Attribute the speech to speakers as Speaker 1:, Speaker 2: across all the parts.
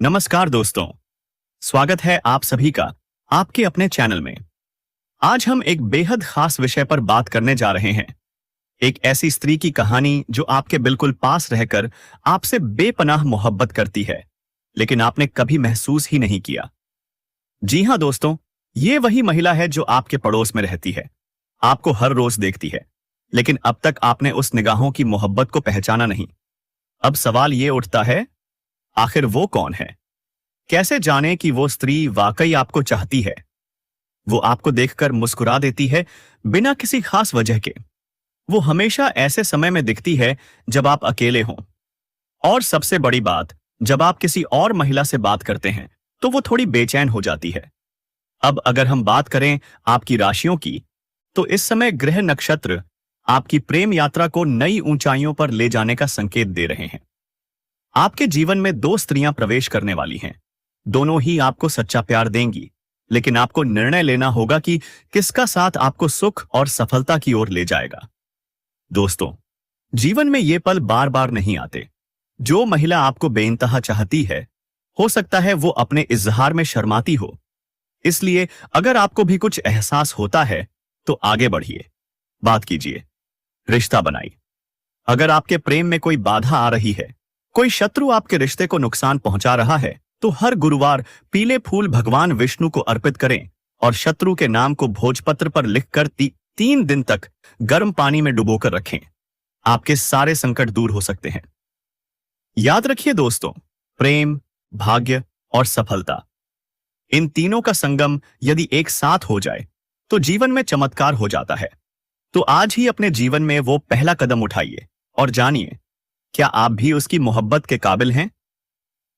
Speaker 1: नमस्कार दोस्तों, स्वागत है आप सभी का आपके अपने चैनल में। आज हम एक बेहद खास विषय पर बात करने जा रहे हैं। एक ऐसी स्त्री की कहानी जो आपके बिल्कुल पास रहकर आपसे बेपनाह मोहब्बत करती है, लेकिन आपने कभी महसूस ही नहीं किया। जी हां दोस्तों, ये वही महिला है जो आपके पड़ोस में रहती है, आपको हर रोज देखती है, लेकिन अब तक आपने उस निगाहों की मोहब्बत को पहचाना नहीं। अब सवाल ये उठता है, आखिर वो कौन है? कैसे जाने कि वो स्त्री वाकई आपको चाहती है? वो आपको देखकर मुस्कुरा देती है बिना किसी खास वजह के। वो हमेशा ऐसे समय में दिखती है जब आप अकेले हों। और सबसे बड़ी बात, जब आप किसी और महिला से बात करते हैं तो वो थोड़ी बेचैन हो जाती है। अब अगर हम बात करें आपकी राशियों की, तो इस समय ग्रह नक्षत्र आपकी प्रेम यात्रा को नई ऊंचाइयों पर ले जाने का संकेत दे रहे हैं। आपके जीवन में दो स्त्रियां प्रवेश करने वाली हैं। दोनों ही आपको सच्चा प्यार देंगी, लेकिन आपको निर्णय लेना होगा कि किसका साथ आपको सुख और सफलता की ओर ले जाएगा। दोस्तों, जीवन में ये पल बार बार नहीं आते। जो महिला आपको बेइंतहा चाहती है, हो सकता है वो अपने इजहार में शर्माती हो। इसलिए अगर आपको भी कुछ एहसास होता है तो आगे बढ़िए, बात कीजिए, रिश्ता बनाइए। अगर आपके प्रेम में कोई बाधा आ रही है, कोई शत्रु आपके रिश्ते को नुकसान पहुंचा रहा है, तो हर गुरुवार पीले फूल भगवान विष्णु को अर्पित करें और शत्रु के नाम को भोजपत्र पर लिखकर 3 दिन तक गर्म पानी में डुबोकर रखें। आपके सारे संकट दूर हो सकते हैं। याद रखिए दोस्तों, प्रेम, भाग्य और सफलता, इन तीनों का संगम यदि एक साथ हो जाए तो जीवन में चमत्कार हो जाता है। तो आज ही अपने जीवन में वो पहला कदम उठाइए और जानिए, क्या आप भी उसकी मोहब्बत के काबिल हैं?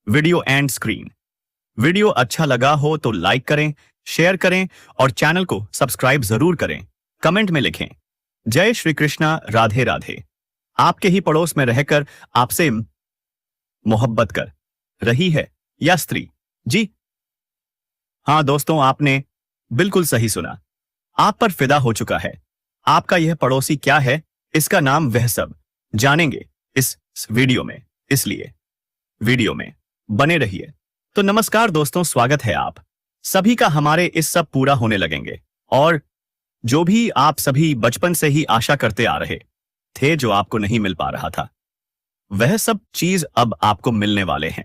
Speaker 1: Video and screen. वीडियो अच्छा लगा हो तो लाइक करें, शेयर करें और चैनल को सब्सक्राइब जरूर करें। कमेंट में लिखें, जय श्री कृष्णा, राधे राधे। आपके ही पड़ोस में रहकर आपसे मोहब्बत कर रही है या स्त्री? जी हां दोस्तों, आपने बिल्कुल सही सुना। आप पर फिदा हो चुका है। आपका यह पड़ोसी क्या है, इसका नाम वह सब जानेंगे इस वीडियो में, इसलिए वीडियो में बने रहिए। तो नमस्कार दोस्तों, स्वागत है आप सभी का हमारे इस सब पूरा होने लगेंगे। और जो भी आप सभी बचपन से ही आशा करते आ रहे थे, जो आपको नहीं मिल पा रहा था, वह सब चीज अब आपको मिलने वाले हैं।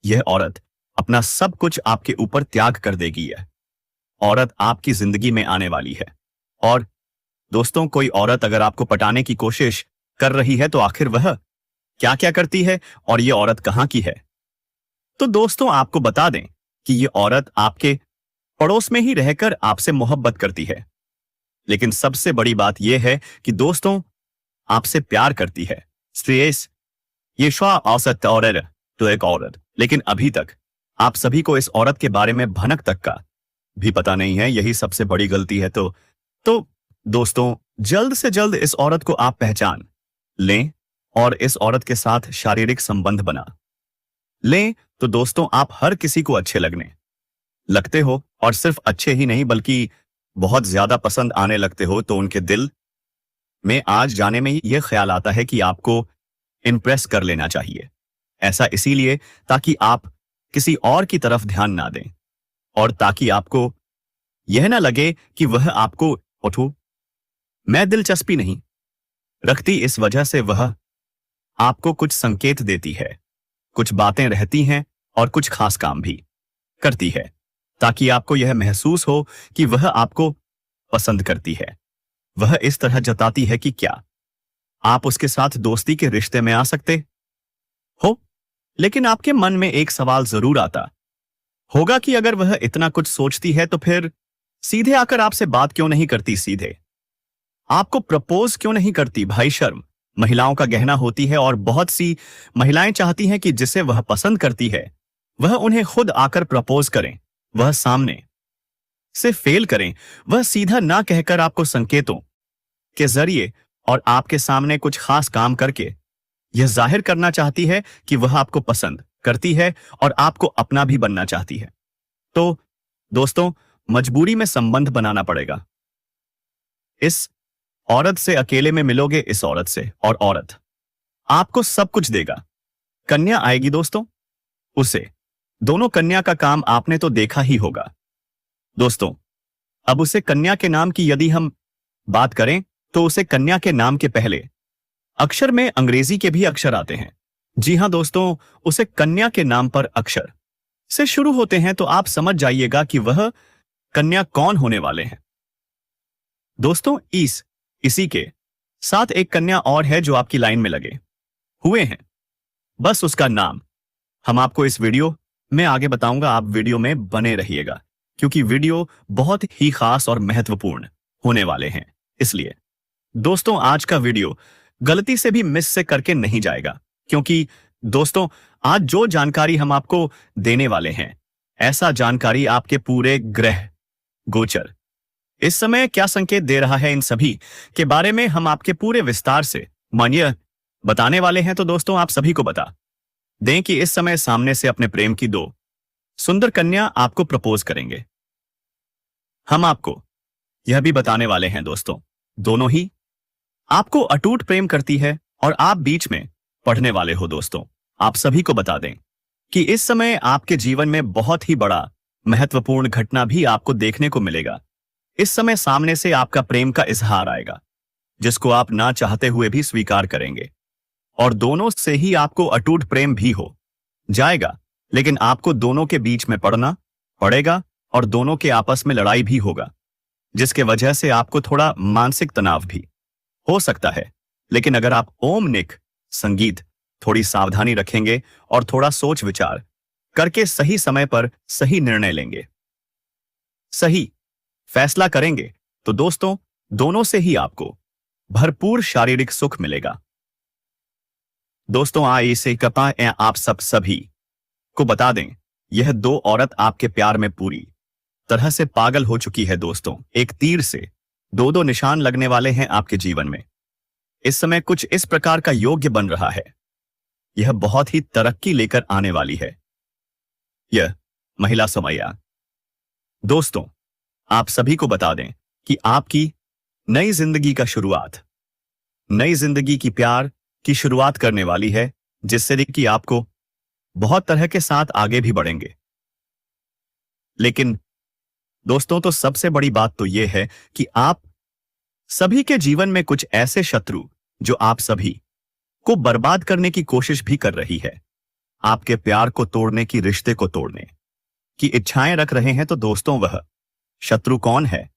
Speaker 1: यह औरत अपना सब कुछ आपके ऊपर त्याग कर देगी। यह औरत आपकी जिंदगी में आने वाली है। और दोस्तों, कोई औरत अगर आपको पटाने की कोशिश कर रही है तो आखिर वह क्या क्या करती है और यह औरत कहां की है? तो दोस्तों, आपको बता दें कि यह औरत आपके पड़ोस में ही रहकर आपसे मोहब्बत करती है। लेकिन सबसे बड़ी बात यह है कि दोस्तों, आपसे प्यार करती है। श्रेयस ये औसत औरत तो एक औरत, लेकिन अभी तक आप सभी को इस औरत के बारे में भनक तक का भी पता नहीं है। यही सबसे बड़ी गलती है। तो दोस्तों, जल्द से जल्द इस औरत को आप पहचान लें और इस औरत के साथ शारीरिक संबंध बना लें। तो दोस्तों, आप हर किसी को अच्छे लगते हो, और सिर्फ अच्छे ही नहीं बल्कि बहुत ज्यादा पसंद आने लगते हो। तो उनके दिल में आज जाने में ही यह ख्याल आता है कि आपको इंप्रेस कर लेना चाहिए। ऐसा इसीलिए ताकि आप किसी और की तरफ ध्यान ना दें, और ताकि आपको यह ना लगे कि वह आपको उठो मैं दिलचस्पी नहीं रखती। इस वजह से वह आपको कुछ संकेत देती है, कुछ बातें रहती हैं और कुछ खास काम भी करती है, ताकि आपको यह महसूस हो कि वह आपको पसंद करती है। वह इस तरह जताती है कि क्या आप उसके साथ दोस्ती के रिश्ते में आ सकते हो। लेकिन आपके मन में एक सवाल जरूर आता होगा कि अगर वह इतना कुछ सोचती है तो फिर सीधे आकर आपसे बात क्यों नहीं करती, सीधे आपको प्रपोज क्यों नहीं करती? भाई, शर्म महिलाओं का गहना होती है, और बहुत सी महिलाएं चाहती हैं कि जिसे वह पसंद करती है वह उन्हें खुद आकर प्रपोज करें, वह सामने से फेल करें। वह सीधा ना कहकर आपको संकेतों के जरिए और आपके सामने कुछ खास काम करके यह जाहिर करना चाहती है कि वह आपको पसंद करती है और आपको अपना भी बनना चाहती है। तो दोस्तों, मजबूरी में संबंध बनाना पड़ेगा। इस औरत से अकेले में मिलोगे, इस औरत से, और औरत आपको सब कुछ देगा। कन्या आएगी दोस्तों, उसे दोनों कन्या का काम आपने तो देखा ही होगा दोस्तों। अब उसे कन्या के नाम की यदि हम बात करें तो उसे कन्या के नाम के पहले अक्षर में अंग्रेजी के भी अक्षर आते हैं। जी हां दोस्तों, उसे कन्या के नाम पर अक्षर से शुरू होते हैं, तो आप समझ जाइएगा कि वह कन्या कौन होने वाले हैं दोस्तों। इसी के साथ एक कन्या और है जो आपकी लाइन में लगे हुए हैं, बस उसका नाम हम आपको इस वीडियो में आगे बताऊंगा। आप वीडियो में बने रहिएगा क्योंकि वीडियो बहुत ही खास और महत्वपूर्ण होने वाले हैं। इसलिए दोस्तों आज का वीडियो गलती से भी मिस से करके नहीं जाएगा, क्योंकि दोस्तों आज जो जानकारी हम आपको देने वाले हैं, ऐसा जानकारी आपके पूरे ग्रह गोचर इस समय क्या संकेत दे रहा है, इन सभी के बारे में हम आपके पूरे विस्तार से मानिए बताने वाले हैं। तो दोस्तों आप सभी को बता दें कि इस समय सामने से अपने प्रेम की दो सुंदर कन्या आपको प्रपोज करेंगे। हम आपको यह भी बताने वाले हैं दोस्तों, दोनों ही आपको अटूट प्रेम करती है और आप बीच में पढ़ने वाले हो। दोस्तों आप सभी को बता दें कि इस समय आपके जीवन में बहुत ही बड़ा महत्वपूर्ण घटना भी आपको देखने को मिलेगा। इस समय सामने से आपका प्रेम का इजहार आएगा, जिसको आप ना चाहते हुए भी स्वीकार करेंगे, और दोनों से ही आपको अटूट प्रेम भी हो जाएगा। लेकिन आपको दोनों के बीच में पड़ना पड़ेगा और दोनों के आपस में लड़ाई भी होगा, जिसके वजह से आपको थोड़ा मानसिक तनाव भी हो सकता है। लेकिन अगर आप ओम निक संगीत थोड़ी सावधानी रखेंगे और थोड़ा सोच विचार करके सही समय पर सही निर्णय लेंगे, सही फैसला करेंगे, तो दोस्तों दोनों से ही आपको भरपूर शारीरिक सुख मिलेगा। दोस्तों आइए से कपा आप सभी को बता दें, यह दो औरत आपके प्यार में पूरी तरह से पागल हो चुकी है। दोस्तों एक तीर से दो निशान लगने वाले हैं आपके जीवन में। इस समय कुछ इस प्रकार का योग्य बन रहा है, यह बहुत ही तरक्की लेकर आने वाली है यह महिला समया। दोस्तों आप सभी को बता दें कि आपकी नई जिंदगी का शुरुआत, नई जिंदगी की प्यार की शुरुआत करने वाली है, जिससे कि आपको बहुत तरह के साथ आगे भी बढ़ेंगे। लेकिन दोस्तों तो सबसे बड़ी बात तो यह है कि आप सभी के जीवन में कुछ ऐसे शत्रु जो आप सभी को बर्बाद करने की कोशिश भी कर रही है, आपके प्यार को तोड़ने की, रिश्ते को तोड़ने की इच्छाएं रख रहे हैं। तो दोस्तों वह शत्रु कौन है,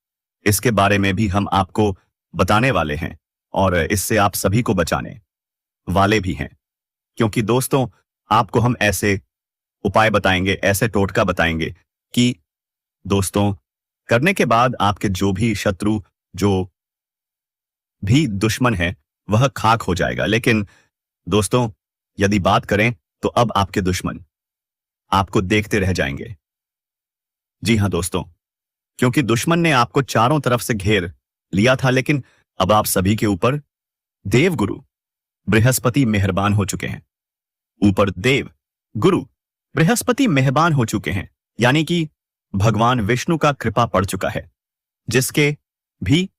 Speaker 1: इसके बारे में भी हम आपको बताने वाले हैं और इससे आप सभी को बचाने वाले भी हैं। क्योंकि दोस्तों आपको हम ऐसे उपाय बताएंगे, ऐसे टोटका बताएंगे कि दोस्तों करने के बाद आपके जो भी शत्रु, जो भी दुश्मन है, वह खाक हो जाएगा। लेकिन दोस्तों यदि बात करें तो अब आपके दुश्मन आपको देखते रह जाएंगे। जी हां दोस्तों, क्योंकि दुश्मन ने आपको चारों तरफ से घेर लिया था, लेकिन अब आप सभी के ऊपर देवगुरु बृहस्पति मेहरबान हो चुके हैं। ऊपर देव गुरु बृहस्पति मेहरबान हो चुके हैं, यानी कि भगवान विष्णु का कृपा पड़ चुका है, जिसके भी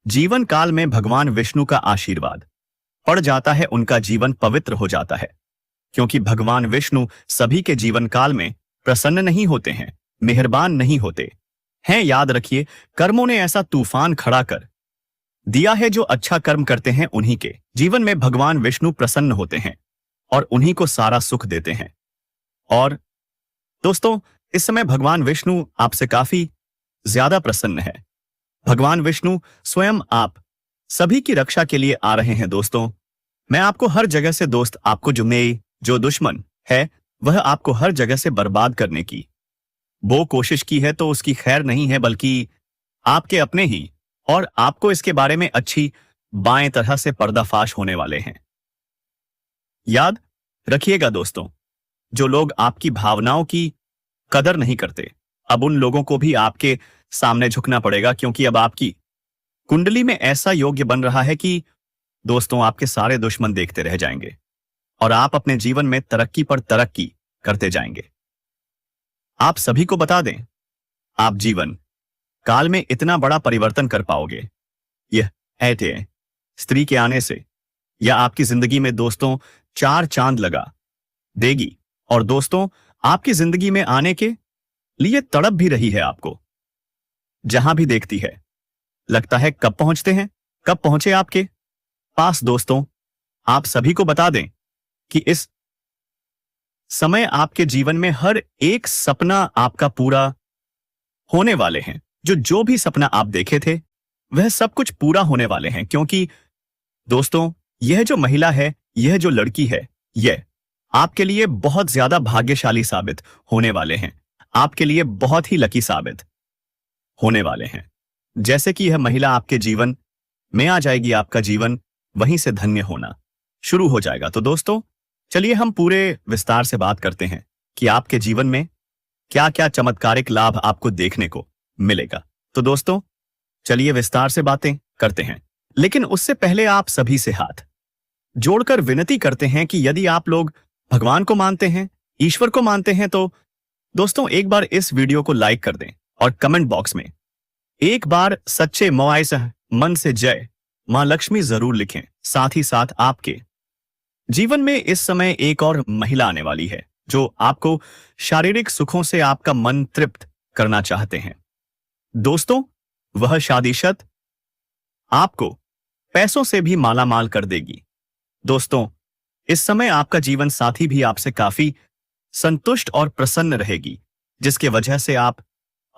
Speaker 1: जीवन काल में भगवान विष्णु का आशीर्वाद पड़ जाता है, उनका जीवन पवित्र हो जाता है। क्योंकि भगवान विष्णु सभी के जीवन काल में प्रसन्न नहीं होते हैं, मेहरबान नहीं होते हैं। याद रखिए, कर्मों ने ऐसा तूफान खड़ा कर दिया है, जो अच्छा कर्म करते हैं उन्हीं के जीवन में भगवान विष्णु प्रसन्न होते हैं और उन्हीं को सारा सुख देते हैं। और दोस्तों इस समय भगवान विष्णु आपसे काफी ज्यादा प्रसन्न है। भगवान विष्णु स्वयं आप सभी की रक्षा के लिए आ रहे हैं। दोस्तों मैं आपको हर जगह से, दोस्त आपको जो दुश्मन है वह आपको हर जगह से बर्बाद करने की वो कोशिश की है, तो उसकी खैर नहीं है, बल्कि आपके अपने ही, और आपको इसके बारे में अच्छी बाएं तरह से पर्दाफाश होने वाले हैं। याद रखिएगा दोस्तों, जो लोग आपकी भावनाओं की कदर नहीं करते, अब उन लोगों को भी आपके सामने झुकना पड़ेगा, क्योंकि अब आपकी कुंडली में ऐसा योग्य बन रहा है कि दोस्तों आपके सारे दुश्मन देखते रह जाएंगे और आप अपने जीवन में तरक्की पर तरक्की करते जाएंगे। आप सभी को बता दें, आप जीवन काल में इतना बड़ा परिवर्तन कर पाओगे, यह ऐसे स्त्री के आने से या आपकी जिंदगी में दोस्तों 4 चांद लगा देगी। और दोस्तों आपकी जिंदगी में आने के लिए तड़प भी रही है आपको। जहां भी देखती है, लगता है कब पहुंचते हैं, कब पहुंचे आपके पास। दोस्तों, आप सभी को बता दें कि इस समय आपके जीवन में हर एक सपना आपका पूरा होने वाले हैं। जो भी सपना आप देखे थे, वह सब कुछ पूरा होने वाले हैं, क्योंकि दोस्तों, यह जो महिला है, यह जो लड़की है, यह आपके लिए बहुत ज्यादा भाग्यशाली साबित होने वाले हैं। आपके लिए बहुत ही लकी साबित होने वाले हैं। जैसे कि यह महिला आपके जीवन में आ जाएगी, आपका जीवन वहीं से धन्य होना शुरू हो जाएगा। तो दोस्तों, चलिए हम पूरे विस्तार से बात करते हैं कि आपके जीवन में क्या क्या चमत्कारिक लाभ आपको देखने को मिलेगा। तो दोस्तों, चलिए विस्तार से बातें करते हैं, लेकिन उससे पहले आप सभी से हाथ जोड़कर विनती करते हैं कि यदि आप लोग भगवान को मानते हैं, ईश्वर को मानते हैं, तो दोस्तों एक बार इस वीडियो को लाइक कर दें और कमेंट बॉक्स में एक बार सच्चे मन से जय मां लक्ष्मी जरूर लिखें। साथ ही साथ आपके जीवन में इस समय एक और महिला आने वाली है जो आपको शारीरिक सुखों से आपका मन तृप्त करना चाहते हैं। दोस्तों, वह शादीशुदा आपको पैसों से भी मालामाल कर देगी। दोस्तों, इस समय आपका जीवन साथी भी आपसे काफी संतुष्ट और प्रसन्न रहेगी, जिसके वजह से आप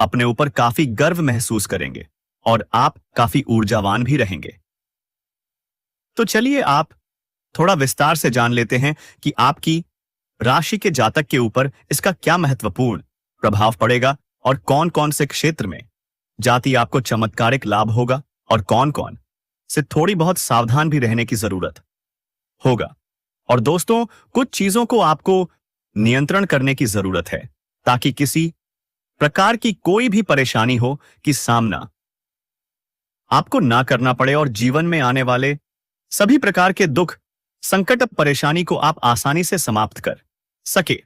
Speaker 1: अपने ऊपर काफी गर्व महसूस करेंगे और आप काफी ऊर्जावान भी रहेंगे। तो चलिए आप थोड़ा विस्तार से जान लेते हैं कि आपकी राशि के जातक के ऊपर इसका क्या महत्वपूर्ण प्रभाव पड़ेगा और कौन कौन से क्षेत्र में जाति आपको चमत्कारिक लाभ होगा और कौन कौन से थोड़ी बहुत सावधान भी रहने की जरूरत होगा। और दोस्तों, कुछ चीजों को आपको नियंत्रण करने की जरूरत है ताकि किसी प्रकार की कोई भी परेशानी हो कि सामना आपको ना करना पड़े और जीवन में आने वाले सभी प्रकार के दुख, संकट, परेशानी को आप आसानी से समाप्त कर सके।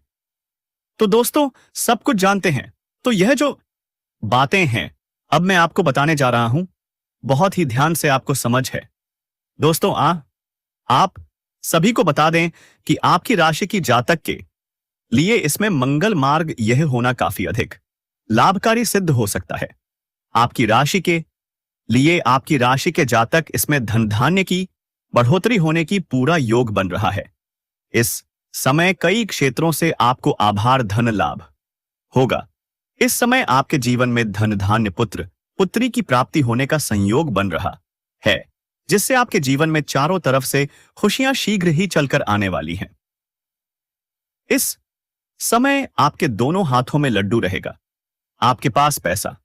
Speaker 1: तो दोस्तों, सब कुछ जानते हैं, तो यह जो बातें हैं अब मैं आपको बताने जा रहा हूं, बहुत ही ध्यान से आपको समझ है। दोस्तों, आप सभी को बता दें कि आपकी राशि की जातक के लिए इसमें मंगल मार्ग यह होना काफी अधिक लाभकारी सिद्ध हो सकता है। आपकी राशि के लिए आपकी राशि के जातक इसमें धन धान्य की बढ़ोतरी होने की पूरा योग बन रहा है। इस समय कई क्षेत्रों से आपको आभार धन लाभ होगा। इस समय आपके जीवन में धन धान्य पुत्र पुत्री की प्राप्ति होने का संयोग बन रहा है, जिससे आपके जीवन में चारों तरफ से खुशियां शीघ्र ही चलकर आने वाली हैं। इस समय आपके दोनों हाथों में लड्डू रहेगा। आपके पास पैसा,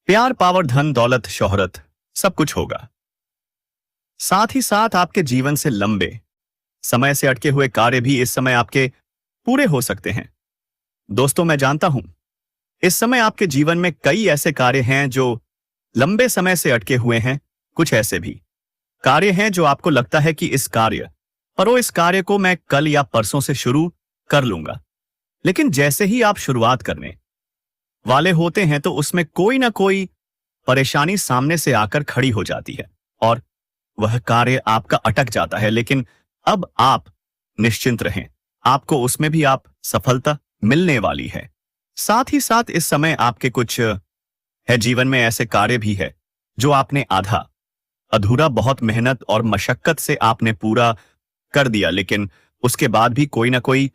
Speaker 1: प्यार, पावर, धन, दौलत, शोहरत सब कुछ होगा। साथ ही साथ आपके जीवन से लंबे समय से अटके हुए कार्य भी इस समय आपके पूरे हो सकते हैं। दोस्तों, मैं जानता हूं इस समय आपके जीवन में कई ऐसे कार्य हैं जो लंबे समय से अटके हुए हैं। कुछ ऐसे भी कार्य हैं जो आपको लगता है कि इस कार्य को मैं कल या परसों से शुरू कर लूंगा, लेकिन जैसे ही आप शुरुआत करने वाले होते हैं तो उसमें कोई ना कोई परेशानी सामने से आकर खड़ी हो जाती है और वह कार्य आपका अटक जाता है। लेकिन अब आप निश्चिंत रहें, आपको उसमें भी आप सफलता मिलने वाली है। साथ ही साथ इस समय आपके कुछ है जीवन में ऐसे कार्य भी है जो आपने आधा अधूरा बहुत मेहनत और मशक्कत से आपने पूरा कर दिया, लेकिन उसके बाद भी कोई ना कोई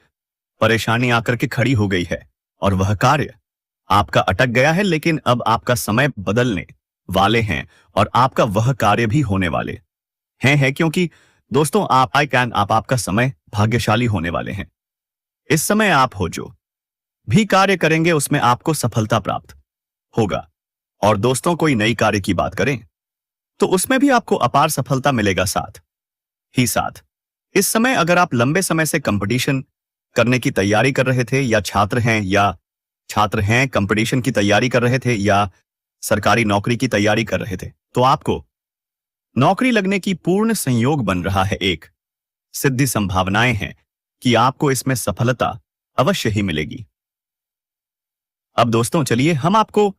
Speaker 1: परेशानी आकर के खड़ी हो गई है और वह कार्य आपका अटक गया है। लेकिन अब आपका समय बदलने वाले हैं और आपका वह कार्य भी होने वाले हैं क्योंकि दोस्तों, आप आपका समय भाग्यशाली होने वाले हैं। इस समय आप हो जो भी कार्य करेंगे उसमें आपको सफलता प्राप्त होगा। और दोस्तों, कोई नई कार्य की बात करें तो उसमें भी आपको अपार सफलता मिलेगा। साथ ही साथ इस समय अगर आप लंबे समय से कंपटीशन करने की तैयारी कर रहे थे या छात्र हैं कंपटीशन की तैयारी कर रहे थे या सरकारी नौकरी की तैयारी कर रहे थे, तो आपको नौकरी लगने की पूर्ण संयोग बन रहा है। एक सिद्धि संभावनाएं हैं कि आपको इसमें सफलता अवश्य ही मिलेगी। अब दोस्तों, चलिए हम आपको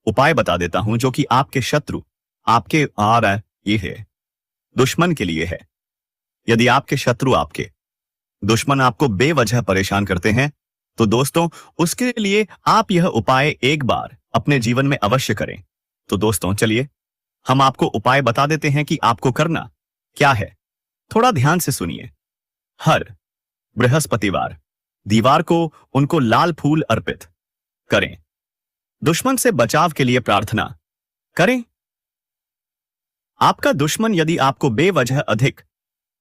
Speaker 1: उपाय बता देता हूं जो कि आपके शत्रु आपके ये है दुश्मन के लिए है। यदि आपके शत्रु आपके दुश्मन आपको बेवजह परेशान करते हैं, तो दोस्तों उसके लिए आप यह उपाय एक बार अपने जीवन में अवश्य करें। तो दोस्तों चलिए हम आपको उपाय बता देते हैं कि आपको करना क्या है। थोड़ा ध्यान से सुनिए। हर बृहस्पतिवार दीवार को उनको लाल फूल अर्पित करें। दुश्मन से बचाव के लिए प्रार्थना करें। आपका दुश्मन यदि आपको बेवजह अधिक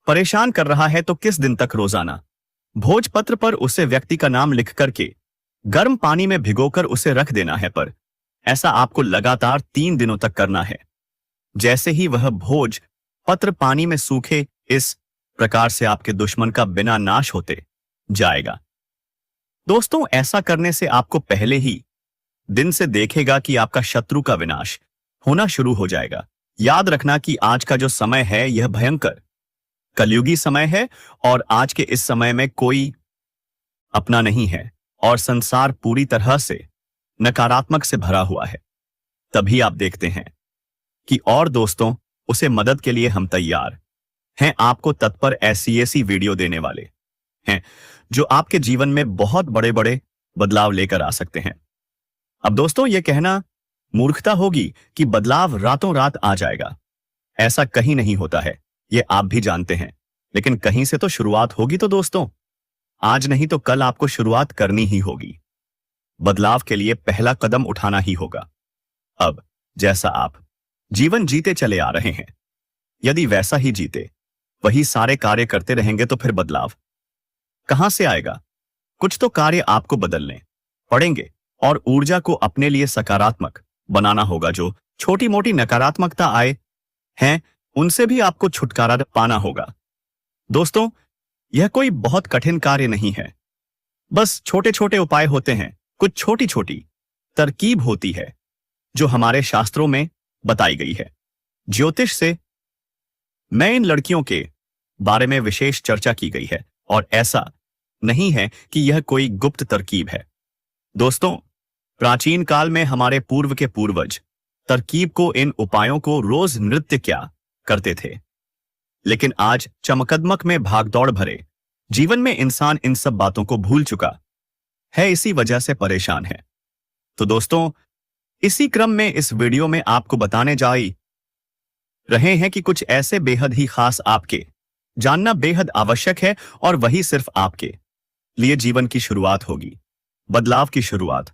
Speaker 1: परेशान कर रहा है तो किस दिन तक रोजाना भोजपत्र पर उसे व्यक्ति का नाम लिख करके गर्म पानी में भिगोकर उसे रख देना है, पर ऐसा आपको लगातार 3 दिनों तक करना है। जैसे ही वह भोज पत्र पानी में सूखे, इस प्रकार से आपके दुश्मन का बिना नाश होते जाएगा। दोस्तों ऐसा करने से आपको पहले ही दिन से देखेगा कि आपका शत्रु का विनाश होना शुरू हो जाएगा। याद रखना कि आज का जो समय है यह भयंकर कलयुगी समय है और आज के इस समय में कोई अपना नहीं है और संसार पूरी तरह से नकारात्मक से भरा हुआ है। तभी आप देखते हैं कि और दोस्तों उसे मदद के लिए हम तैयार हैं, आपको तत्पर ऐसी वीडियो देने वाले हैं जो आपके जीवन में बहुत बड़े बड़े बदलाव लेकर आ सकते हैं। अब दोस्तों यह कहना मूर्खता होगी कि बदलाव रातों रात आ जाएगा। ऐसा कहीं नहीं होता है, ये आप भी जानते हैं, लेकिन कहीं से तो शुरुआत होगी। तो दोस्तों आज नहीं तो कल आपको शुरुआत करनी ही होगी। बदलाव के लिए पहला कदम उठाना ही होगा। अब जैसा आप जीवन जीते चले आ रहे हैं, यदि वैसा ही जीते वही सारे कार्य करते रहेंगे तो फिर बदलाव कहां से आएगा। कुछ तो कार्य आपको बदलने पड़ेंगे और ऊर्जा को अपने लिए सकारात्मक बनाना होगा। जो छोटी मोटी नकारात्मकता आए हैं उनसे भी आपको छुटकारा पाना होगा। दोस्तों यह कोई बहुत कठिन कार्य नहीं है, बस छोटे छोटे उपाय होते हैं, कुछ छोटी छोटी तरकीब होती है जो हमारे शास्त्रों में बताई गई है। ज्योतिष से मैं इन लड़कियों के बारे में विशेष चर्चा की गई है और ऐसा नहीं है कि यह कोई गुप्त तरकीब है। दोस्तों प्राचीन काल में हमारे पूर्व के पूर्वज तरकीब को, इन उपायों को रोज नृत्य क्या करते थे, लेकिन आज चमकदमक में भागदौड़ भरे जीवन में इंसान इन सब बातों को भूल चुका है, इसी वजह से परेशान है। तो दोस्तों इसी क्रम में इस वीडियो में आपको बताने जा रहे हैं कि कुछ ऐसे बेहद ही खास आपके जानना बेहद आवश्यक है और वही सिर्फ आपके लिए जीवन की शुरुआत होगी, बदलाव की शुरुआत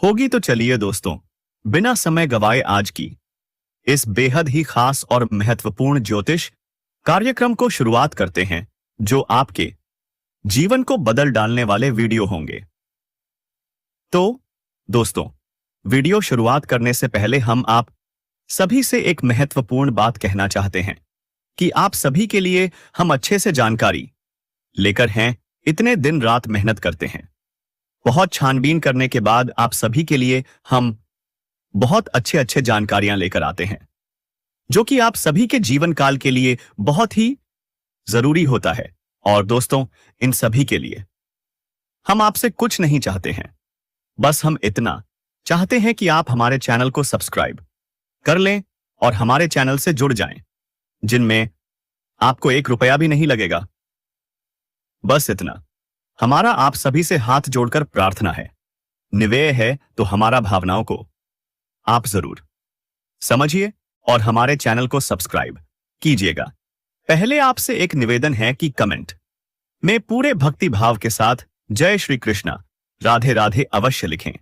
Speaker 1: होगी। तो चलिए दोस्तों बिना समय गवाए आज की इस बेहद ही खास और महत्वपूर्ण ज्योतिष कार्यक्रम को शुरुआत करते हैं, जो आपके जीवन को बदल डालने वाले वीडियो होंगे। तो दोस्तों वीडियो शुरुआत करने से पहले हम आप सभी से एक महत्वपूर्ण बात कहना चाहते हैं कि आप सभी के लिए हम अच्छे से जानकारी लेकर हैं, इतने दिन रात मेहनत करते हैं, बहुत छानबीन करने के बाद आप सभी के लिए हम बहुत अच्छे जानकारियां लेकर आते हैं जो कि आप सभी के जीवन काल के लिए बहुत ही जरूरी होता है। और दोस्तों इन सभी के लिए हम आपसे कुछ नहीं चाहते हैं, बस हम इतना चाहते हैं कि आप हमारे चैनल को सब्सक्राइब कर लें और हमारे चैनल से जुड़ जाएं, जिनमें आपको 1 रुपया भी नहीं लगेगा। बस इतना हमारा आप सभी से हाथ जोड़कर प्रार्थना है, निवेदन है तो हमारा भावनाओं को आप जरूर समझिए और हमारे चैनल को सब्सक्राइब कीजिएगा। पहले आपसे एक निवेदन है कि कमेंट में पूरे भक्ति भाव के साथ जय श्री कृष्णा राधे राधे अवश्य लिखें,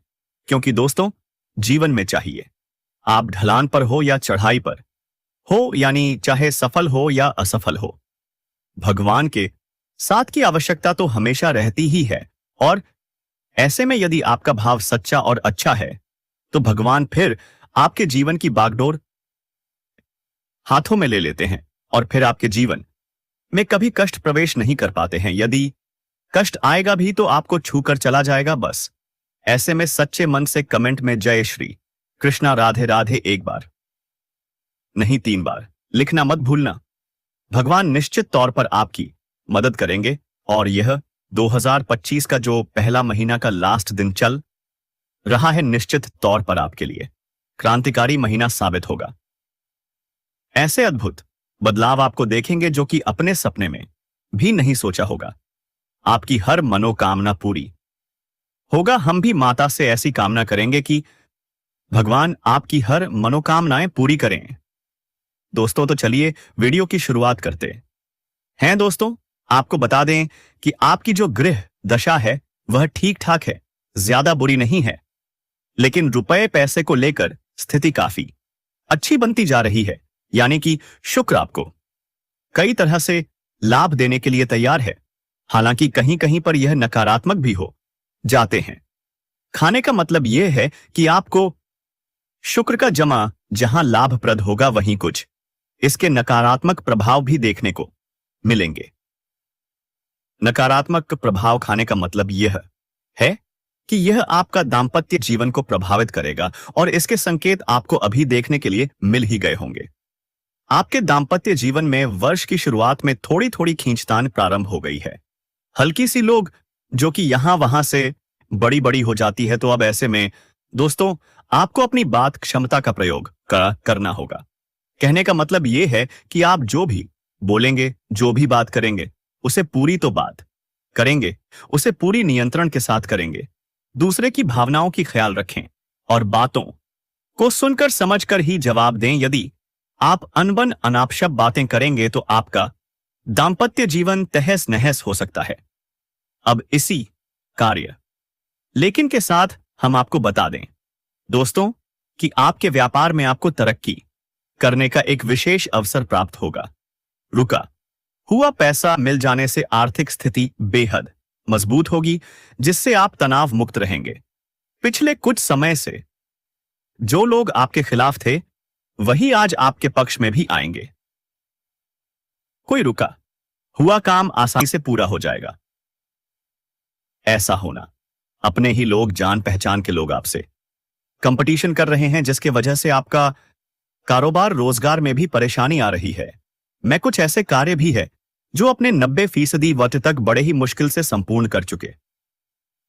Speaker 1: क्योंकि दोस्तों जीवन में चाहिए आप ढलान पर हो या चढ़ाई पर हो, यानी चाहे सफल हो या असफल हो, भगवान के साथ की आवश्यकता तो हमेशा रहती ही है। और ऐसे में यदि आपका भाव सच्चा और अच्छा है तो भगवान फिर आपके जीवन की बागडोर हाथों में ले लेते हैं और फिर आपके जीवन में कभी कष्ट प्रवेश नहीं कर पाते हैं। यदि कष्ट आएगा भी तो आपको छूकर चला जाएगा बस। ऐसे में सच्चे मन से कमेंट में जय श्री कृष्णा राधे राधे 1 बार नहीं 3 बार लिखना मत भूलना। भगवान निश्चित तौर पर आपकी मदद करेंगे और यह 2025 का जो पहला महीना का लास्ट दिन चल रहा है निश्चित तौर पर आपके लिए क्रांतिकारी महीना साबित होगा। ऐसे अद्भुत बदलाव आपको देखेंगे जो कि अपने सपने में भी नहीं सोचा होगा। आपकी हर मनोकामना पूरी होगा। हम भी माता से ऐसी कामना करेंगे कि भगवान आपकी हर मनोकामनाएं पूरी करें। दोस्तों, तो चलिए वीडियो की शुरुआत करते हैं। दोस्तों, आपको बता दें कि आपकी जो गृह दशा है वह ठीक ठाक है, ज्यादा बुरी नहीं है, लेकिन रुपए पैसे को लेकर स्थिति काफी अच्छी बनती जा रही है। यानी कि शुक्र आपको कई तरह से लाभ देने के लिए तैयार है। हालांकि कहीं कहीं पर यह नकारात्मक भी हो जाते हैं। खाने का मतलब यह है कि आपको शुक्र का जमा जहां लाभप्रद होगा वहीं कुछ इसके नकारात्मक प्रभाव भी देखने को मिलेंगे। नकारात्मक प्रभाव खाने का मतलब यह है कि यह आपका दाम्पत्य जीवन को प्रभावित करेगा और इसके संकेत आपको अभी देखने के लिए मिल ही गए होंगे। आपके दाम्पत्य जीवन में वर्ष की शुरुआत में थोड़ी थोड़ी खींचतान प्रारंभ हो गई है, हल्की सी लोग जो कि यहां वहां से बड़ी बड़ी हो जाती है। तो अब ऐसे में दोस्तों आपको अपनी बात क्षमता का प्रयोग करना होगा। कहने का मतलब यह है कि आप जो भी बोलेंगे, जो भी बात करेंगे, उसे पूरी तो बात करेंगे, उसे पूरी नियंत्रण के साथ करेंगे। दूसरे की भावनाओं की ख्याल रखें और बातों को सुनकर समझकर ही जवाब दें। यदि आप अनबन अनापशप बातें करेंगे तो आपका दाम्पत्य जीवन तहस नहस हो सकता है। अब इसी कार्य लेकिन के साथ हम आपको बता दें दोस्तों कि आपके व्यापार में आपको तरक्की करने का एक विशेष अवसर प्राप्त होगा। रुका हुआ पैसा मिल जाने से आर्थिक स्थिति बेहद मजबूत होगी, जिससे आप तनाव मुक्त रहेंगे। पिछले कुछ समय से जो लोग आपके खिलाफ थे वही आज आपके पक्ष में भी आएंगे। कोई रुका हुआ काम आसानी से पूरा हो जाएगा। ऐसा होना अपने ही लोग, जान पहचान के लोग आपसे कंपटीशन कर रहे हैं, जिसके वजह से आपका कारोबार रोजगार में भी परेशानी आ रही है। मैं कुछ ऐसे कार्य भी है जो अपने 90% वक्त तक बड़े ही मुश्किल से संपूर्ण कर चुके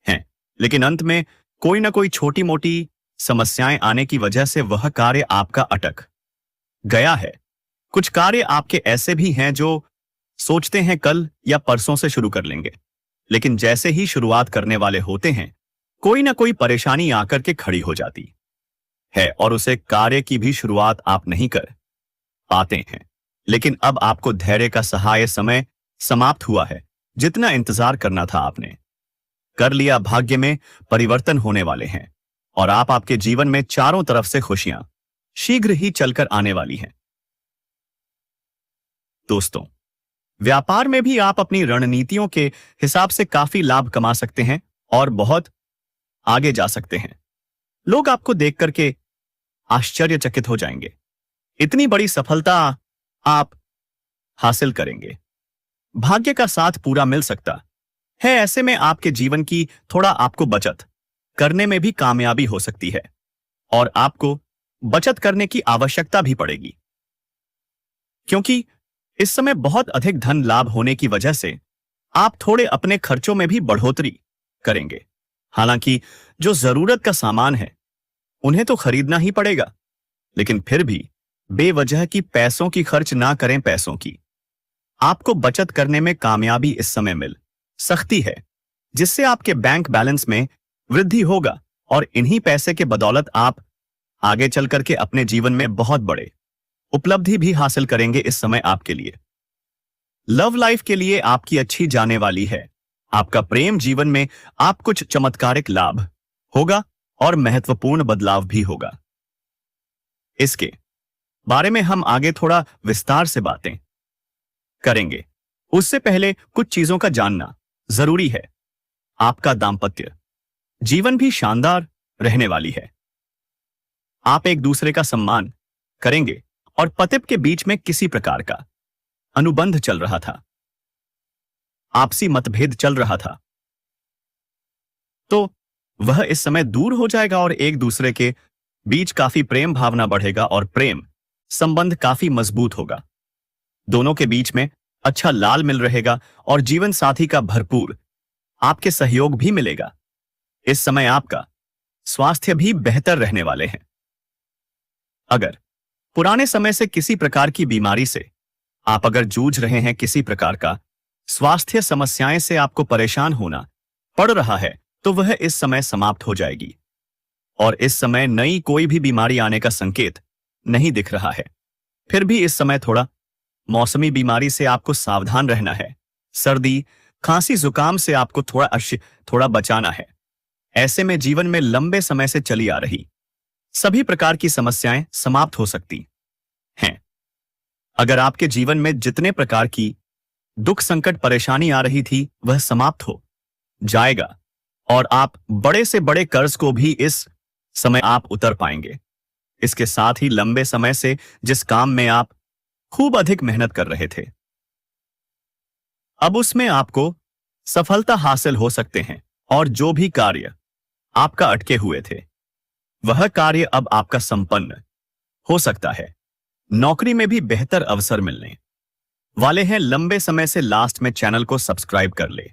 Speaker 1: हैं, लेकिन अंत में कोई ना कोई छोटी मोटी समस्याएं आने की वजह से वह कार्य आपका अटक गया है। कुछ कार्य आपके ऐसे भी हैं जो सोचते हैं कल या परसों से शुरू कर लेंगे, लेकिन जैसे ही शुरुआत करने वाले होते हैं कोई ना कोई परेशानी आकर के खड़ी हो जाती है और उसे कार्य की भी शुरुआत आप नहीं कर पाते हैं। लेकिन अब आपको धैर्य का सहाय समय समाप्त हुआ है। जितना इंतजार करना था आपने कर लिया। भाग्य में परिवर्तन होने वाले हैं और आपके जीवन में चारों तरफ से खुशियां शीघ्र ही चलकर आने वाली हैं। दोस्तों, व्यापार में भी आप अपनी रणनीतियों के हिसाब से काफी लाभ कमा सकते हैं और बहुत आगे जा सकते हैं। लोग आपको देख करके आश्चर्यचकित हो जाएंगे। इतनी बड़ी सफलता आप हासिल करेंगे। भाग्य का साथ पूरा मिल सकता है। ऐसे में आपके जीवन की थोड़ा आपको बचत करने में भी कामयाबी हो सकती है और आपको बचत करने की आवश्यकता भी पड़ेगी, क्योंकि इस समय बहुत अधिक धन लाभ होने की वजह से आप थोड़े अपने खर्चों में भी बढ़ोतरी करेंगे। हालांकि जो जरूरत का सामान है उन्हें तो खरीदना ही पड़ेगा, लेकिन फिर भी बेवजह की पैसों की खर्च ना करें। पैसों की आपको बचत करने में कामयाबी इस समय मिल सकती है, जिससे आपके बैंक बैलेंस में वृद्धि होगा और इन्हीं पैसे के बदौलत आप आगे चल करके अपने जीवन में बहुत बड़े उपलब्धि भी हासिल करेंगे। इस समय आपके लिए लव लाइफ के लिए आपकी अच्छी जाने वाली है। आपका प्रेम जीवन में आप कुछ चमत्कारिक लाभ होगा और महत्वपूर्ण बदलाव भी होगा। इसके बारे में हम आगे थोड़ा विस्तार से बातें करेंगे। उससे पहले कुछ चीजों का जानना जरूरी है। आपका दाम्पत्य जीवन भी शानदार रहने वाली है। आप एक दूसरे का सम्मान करेंगे और पति के बीच में किसी प्रकार का अनुबंध चल रहा था, आपसी मतभेद चल रहा था, तो वह इस समय दूर हो जाएगा और एक दूसरे के बीच काफी प्रेम भावना बढ़ेगा और प्रेम संबंध काफी मजबूत होगा। दोनों के बीच में अच्छा लाल मिल रहेगा और जीवन साथी का भरपूर आपके सहयोग भी मिलेगा। इस समय आपका स्वास्थ्य भी बेहतर रहने वाले हैं। अगर पुराने समय से किसी प्रकार की बीमारी से आप अगर जूझ रहे हैं, किसी प्रकार का स्वास्थ्य समस्याएं से आपको परेशान होना पड़ रहा है तो वह इस समय समाप्त हो जाएगी और इस समय नई कोई भी बीमारी आने का संकेत नहीं दिख रहा है। फिर भी इस समय थोड़ा मौसमी बीमारी से आपको सावधान रहना है। सर्दी, खांसी, जुकाम से आपको थोड़ा बचाना है। ऐसे में जीवन में लंबे समय से चली आ रही सभी प्रकार की समस्याएं समाप्त हो सकती हैं। अगर आपके जीवन में जितने प्रकार की दुख, संकट, परेशानी आ रही थी वह समाप्त हो जाएगा और आप बड़े से बड़े कर्ज को भी इस समय आप उतर पाएंगे। इसके साथ ही लंबे समय से जिस काम में आप खूब अधिक मेहनत कर रहे थे, अब उसमें आपको सफलता हासिल हो सकते हैं और जो भी कार्य आपका अटके हुए थे वह कार्य अब आपका संपन्न हो सकता है। नौकरी में भी बेहतर अवसर मिलने वाले हैं। लंबे समय से लास्ट में चैनल को सब्सक्राइब कर ले।